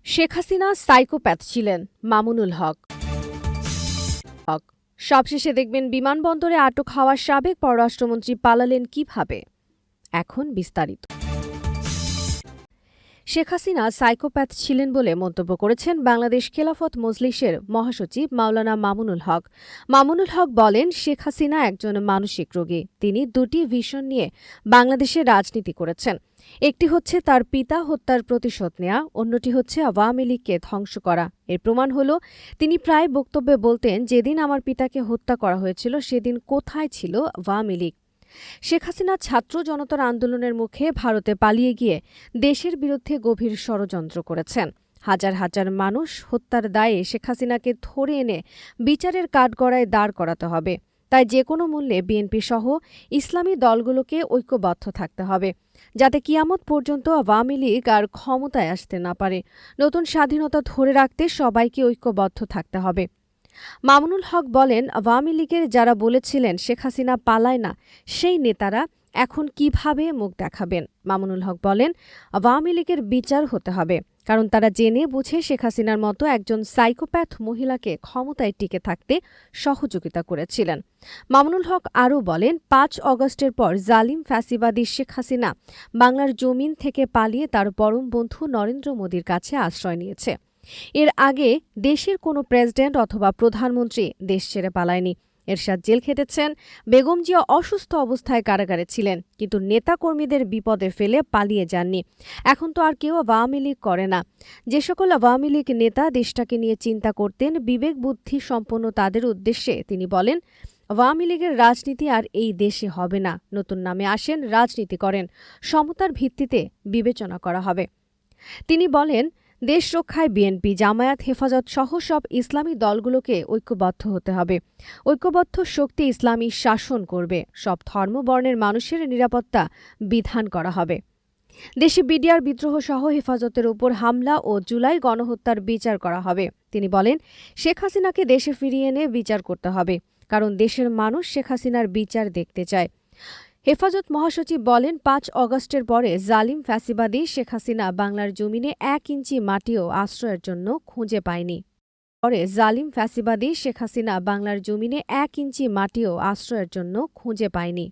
Sheikh Hasina psychopath ছিলেন, মামুনুল হক। সবশেষে দেখবেন বিমানবন্দরে আটক হওয়া সাবেক পররাষ্ট্রমন্ত্রী পালালেন কিভাবে। এখন বিস্তারিত। শেখ হাসিনা সাইকোপ্যাথ ছিলেন বলে মন্তব্য করেছেন বাংলাদেশ খেলাফত মজলিসের মহাসচিব মাওলানা মামুনুল হক। মামুনুল হক বলেন, শেখ হাসিনা একজন মানসিক রোগী। তিনি দুটি ভিশন নিয়ে বাংলাদেশে রাজনীতি করেছেন। একটি হচ্ছে তার পিতা হত্যার প্রতিশোধ নেয়া, অন্যটি হচ্ছে আওয়ামী লীগকে ধ্বংস করা। এর প্রমাণ হল, তিনি প্রায় বক্তব্যে বলতেন, যেদিন আমার পিতাকে হত্যা করা হয়েছিল সেদিন কোথায় ছিল আওয়ামী লীগ। শেখ হাসিনা ছাত্র জনতার আন্দোলনের মুখে ভারতে পালিয়ে গিয়ে দেশের বিরুদ্ধে গভীর ষড়যন্ত্র করেছেন। হাজার হাজার মানুষ হত্যার দায়ে শেখ হাসিনাকে ধরে এনে বিচারের কাঠগড়ায় দাঁড় করাতে হবে। তাই যে কোনো মূল্যে বিএনপি সহ ইসলামী দলগুলোকে ঐক্যবদ্ধ থাকতে হবে, যাতে কিয়ামত পর্যন্ত আওয়ামী লীগ আর ক্ষমতায় আসতে না পারে। নতুন স্বাধীনতা ধরে রাখতে সবাইকে ঐক্যবদ্ধ থাকতে হবে। মামুনুল হক বলেন, আওয়ামী লীগের যারা বলেছিলেন শেখ হাসিনা পালায় না, সেই নেতারা এখন কিভাবে মুখ দেখাবেন। মামুনুল হক বলেন, আওয়ামী লীগের বিচার হতে হবে, কারণ তারা জেনে বুঝে শেখ হাসিনার মতো একজন সাইকোপ্যাথ মহিলাকে ক্ষমতায় টিকে থাকতে সহযোগিতা করেছিলেন। মামুনুল হক আরও বলেন, ৫ অগস্টের পর জালিম ফ্যাসিবাদী শেখ হাসিনা বাংলার জমিন থেকে পালিয়ে তার পরম বন্ধু নরেন্দ্র মোদীর কাছে আশ্রয় নিয়েছে। এর আগে দেশের কোনো প্রেসিডেন্ট অথবা প্রধানমন্ত্রী দেশ ছেড়ে পালায়নি। এরশাদ জেল খেটেছেন, বেগম জিয়া অসুস্থ অবস্থায় কারাগারে ছিলেন, কিন্তু নেতাকর্মীদের বিপদে ফেলে পালিয়ে যাননি। এখন তো আর কেউ আওয়ামী লীগ করে না। যে সকল আওয়ামী লীগ নেতা দেশটাকে নিয়ে চিন্তা করতেন, বিবেক বুদ্ধি সম্পন্ন তাদের উদ্দেশ্যে তিনি বলেন, আওয়ামী লীগের রাজনীতি আর এই দেশে হবে না। নতুন নামে আসেন, রাজনীতি করেন, সমতার ভিত্তিতে বিবেচনা করা হবে। তিনি বলেন, দেশ রক্ষায় বিএনপি, জামায়াত, হেফাজত সহ সব ইসলামী দলগুলোকে ঐক্যবদ্ধ হতে হবে। ঐক্যবদ্ধ শক্তি ইসলামী শাসন করবে। সব ধর্মবর্ণের মানুষের নিরাপত্তা বিধান করা হবে। দেশে বিডিআর বিদ্রোহ সহ হেফাজতের উপর হামলা ও জুলাই গণহত্যার বিচার করা হবে। তিনি বলেন, শেখ হাসিনাকে দেশে ফিরিয়ে এনে বিচার করতে হবে, কারণ দেশের মানুষ শেখ হাসিনার বিচার দেখতে চায়। হেফাজত মহাসচিব বলেন, ৫ অগস্টের পরে জালিম ফ্যাসিবাদী শেখ হাসিনা বাংলার জমিনে ১ ইঞ্চি মাটিও আশ্রয়ের জন্য খুঁজে পায়নি। জালিম ফ্যাসিবাদী শেখ হাসিনা বাংলার জমিনে ১ ইঞ্চি মাটিও আশ্রয়ের জন্য খুঁজে পায়নি।